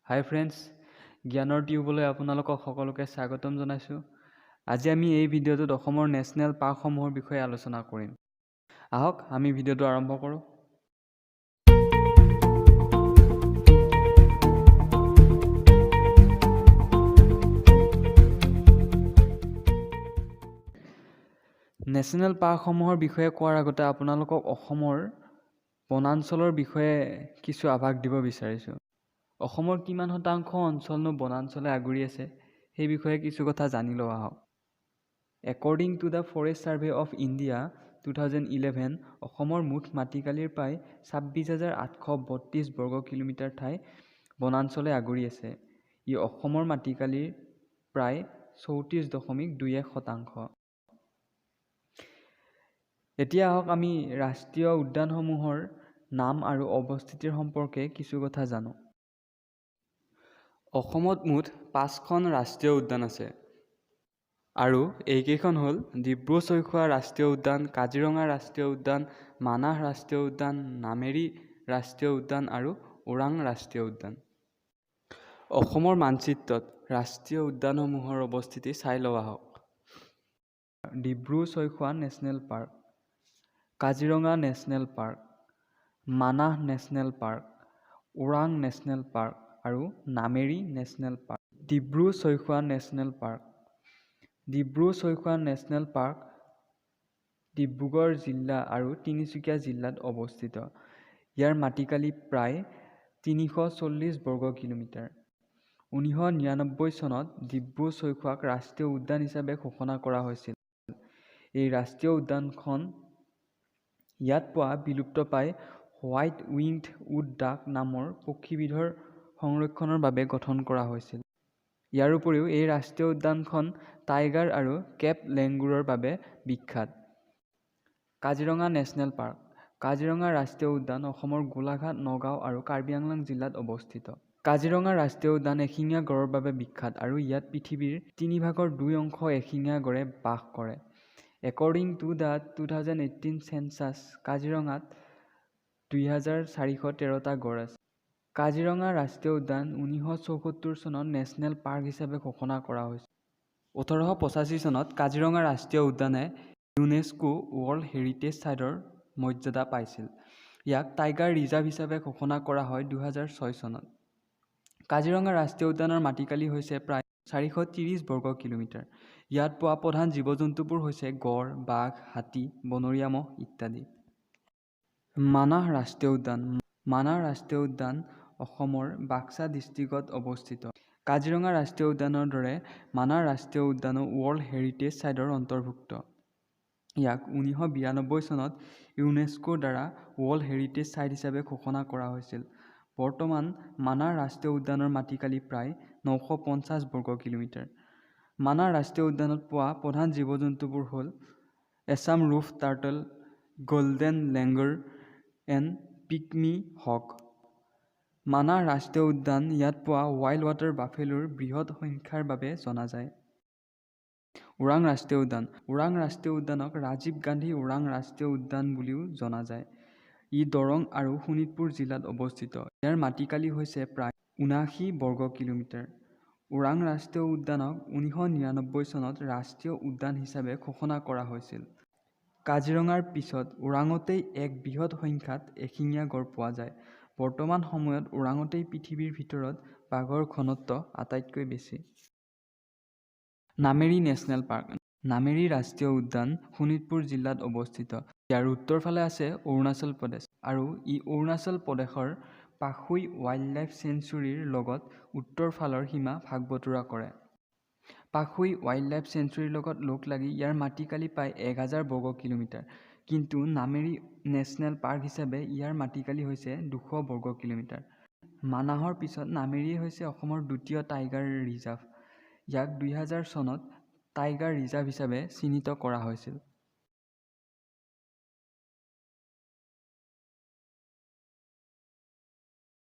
হাই friends, জ্ঞানৰ টিউবলৈ আপোনালোকক সকলোকে স্বাগতম জনাইছোঁ। আজি আমি এই ভিডিঅ'টোত অসমৰ নেশ্যনেল পাৰ্কসমূহৰ বিষয়ে আলোচনা কৰিম। আহক আমি ভিডিঅ'টো আৰম্ভ কৰোঁ। নেশ্যনেল পাৰ্কসমূহৰ বিষয়ে কোৱাৰ আগতে আপোনালোকক অসমৰ বনাঞ্চলৰ বিষয়ে কিছু আভাস দিব বিচাৰিছোঁ। অসমৰ কিমান শতাংশ অঞ্চলনো বনাঞ্চলে আগুৰি আছে সেই বিষয়ে কিছু কথা জানি লওঁ আহক। According to the Forest Survey of India 2011, অসমৰ মুঠ মাটিকালিৰ প্ৰায় 26,832 বৰ্গ কিলোমিটাৰ ঠাই বনাঞ্চলে আগুৰি আছে। ই অসমৰ মাটিকালিৰ প্ৰায় 34.21%। এতিয়া আহক আমি ৰাষ্ট্ৰীয় উদ্যানসমূহৰ নাম আৰু অৱস্থিতিৰ সম্পৰ্কে কিছু কথা জানো। অসমত মুঠ 5খন ৰাষ্ট্ৰীয় উদ্যান আছে আৰু এইকেইখন হ'ল ডিব্ৰু-চৈখোৱা ৰাষ্ট্ৰীয় উদ্যান, কাজিৰঙা ৰাষ্ট্ৰীয় উদ্যান, মানাহ ৰাষ্ট্ৰীয় উদ্যান, নামেৰী ৰাষ্ট্ৰীয় উদ্যান আৰু ওৰাং ৰাষ্ট্ৰীয় উদ্যান। অসমৰ মানচিত্ৰত ৰাষ্ট্ৰীয় উদ্যানসমূহৰ অৱস্থিতি চাই লওঁ আহক। Dibru-Saikhowa national park, Kaziranga national park, Manas national park, Orang national park আৰু Nameri national park. Dibru-Saikhowa national park. Dibru-Saikhowa national park Dibrugarh জিলা আৰু তিনিচুকীয়া জিলাত অৱস্থিত। ইয়াৰ মাটিকালি প্ৰায় 340 বৰ্গ কিলোমিটাৰ। 1999 চনত ডিব্ৰু-চৈখোৱাক ৰাষ্ট্ৰীয় উদ্যান হিচাপে ঘোষণা কৰা হৈছিল। এই ৰাষ্ট্ৰীয় উদ্যানখন ইয়াত পোৱা বিলুপ্তপ্ৰায় হোৱাইট উইংড উড ডাক নামৰ পক্ষীবিধৰ সংৰক্ষণৰ বাবে গঠন কৰা হৈছিল। ইয়াৰ উপৰিও এই ৰাষ্ট্ৰীয় উদ্যানখন টাইগাৰ আৰু কেপ লেংগুৰৰ বাবে বিখ্যাত। Kaziranga national park. কাজিৰঙা ৰাষ্ট্ৰীয় উদ্যান অসমৰ গোলাঘাট, নগাঁও আৰু কাৰ্বি আংলং জিলাত অৱস্থিত। কাজিৰঙা ৰাষ্ট্ৰীয় উদ্যান এশিঙীয়া গড়ৰ বাবে বিখ্যাত আৰু ইয়াত পৃথিৱীৰ 3/2 এশিঙীয়া গড়ে বাস কৰে। According to the 2018 census, কাজিৰঙাত 2,413টা গড় আছে। কাজিৰঙা ৰাষ্ট্ৰীয় উদ্যান 1974 চনত নেশ্যনেল পাৰ্ক হিচাপে ঘোষণা কৰা হৈছিল। 1885 চনত কাজিৰঙা ৰাষ্ট্ৰীয় উদ্যানে ইউনেস্কো ৱৰ্ল্ড হেৰিটেজ চাইটৰ মৰ্যাদা পাইছিল। ইয়াক টাইগাৰ ৰিজাৰ্ভ হিচাপে ঘোষণা কৰা হয় 2006 চনত। কাজিৰঙা ৰাষ্ট্ৰীয় উদ্যানৰ মাটিকালি হৈছে প্ৰায় 430 বৰ্গ কিলোমিটাৰ। ইয়াত পোৱা প্ৰধান জীৱ-জন্তুবোৰ হৈছে গড়, বাঘ, হাতী, বনৰীয়া মহ ইত্যাদি। মানাহ ৰাষ্ট্ৰীয় উদ্যান। মানাহ ৰাষ্ট্ৰীয় উদ্যান অসমৰ বাক্সা ডিষ্ট্ৰিক্টত অৱস্থিত। কাজিৰঙা ৰাষ্ট্ৰীয় উদ্যানৰ দৰে মানাহ ৰাষ্ট্ৰীয় উদ্যানো ৱৰ্ল্ড হেৰিটেজ চাইটৰ অন্তৰ্ভুক্ত। ইয়াক 1992 চনত ইউনেস্কোৰ দ্বাৰা ৱৰ্ল্ড হেৰিটেজ চাইট হিচাপে ঘোষণা কৰা হৈছিল। বৰ্তমান মানাহ ৰাষ্ট্ৰীয় উদ্যানৰ মাটিকালি প্ৰায় 950 বৰ্গ কিলোমিটাৰ। মানাহ ৰাষ্ট্ৰীয় উদ্যানত পোৱা প্ৰধান জীৱ-জন্তুবোৰ হ'ল Assam roof turtle, golden langur and pygmy hog. Manas ৰাষ্ট্ৰীয় উদ্যান ইয়াত পোৱা ৱাইল্ড ৱাটাৰ বাফেলোৰ বৃহৎ সংখ্যাৰ বাবে জনা যায়। ওৰাং ৰাষ্ট্ৰীয় উদ্যান। ওৰাং ৰাষ্ট্ৰীয় উদ্যানক ৰাজীৱ গান্ধী ওৰাং ৰাষ্ট্ৰীয় উদ্যান বুলিও জনা যায়। ই দৰং আৰু শোণিতপুৰ জিলাত অৱস্থিত। ইয়াৰ মাটিকালি হৈছে প্ৰায় 79 বৰ্গ কিলোমিটাৰ। ওৰাং ৰাষ্ট্ৰীয় উদ্যানক 1999 চনত ৰাষ্ট্ৰীয় উদ্যান হিচাপে ঘোষণা কৰা হৈছিল। কাজিৰঙাৰ পিছত ওৰাঙতেই এক বৃহৎ সংখ্যাত এশিঙীয়া গড় পোৱা যায়। বৰ্তমান সময়ত ওৰাঙতেই পৃথিৱীৰ ভিতৰত বাঘৰ ঘনত্ব আটাইতকৈ বেছি। Nameri national park. নামেৰী ৰাষ্ট্ৰীয় উদ্যান শোণিতপুৰ জিলাত অৱস্থিত। ইয়াৰ উত্তৰ ফালে আছে অৰুণাচল প্ৰদেশ আৰু ই অৰুণাচল প্ৰদেশৰ পাখুই ৱাইল্ডলাইফ চেঞ্চুৰীৰ লগত উত্তৰ ফালৰ সীমা ভাগ-বতৰা কৰে। পাখুই ৱাইল্ডলাইফ চেঞ্চুৰীৰ লগত লগ লাগি ইয়াৰ মাটিকালি প্ৰায় 1000 বৰ্গ কিলোমিটাৰ। কিন্তু নামেৰী নেশ্যনেল পাৰ্ক হিচাপে ইয়াৰ মাটিকালি হৈছে 200 বৰ্গ কিলোমিটাৰ। মানাহৰ পিছত নামেৰীয়ে হৈছে অসমৰ দ্বিতীয় টাইগাৰ ৰিজাৰ্ভ। ইয়াক 2000 চনত টাইগাৰ ৰিজাৰ্ভ হিচাপে চিহ্নিত কৰা হৈছিল।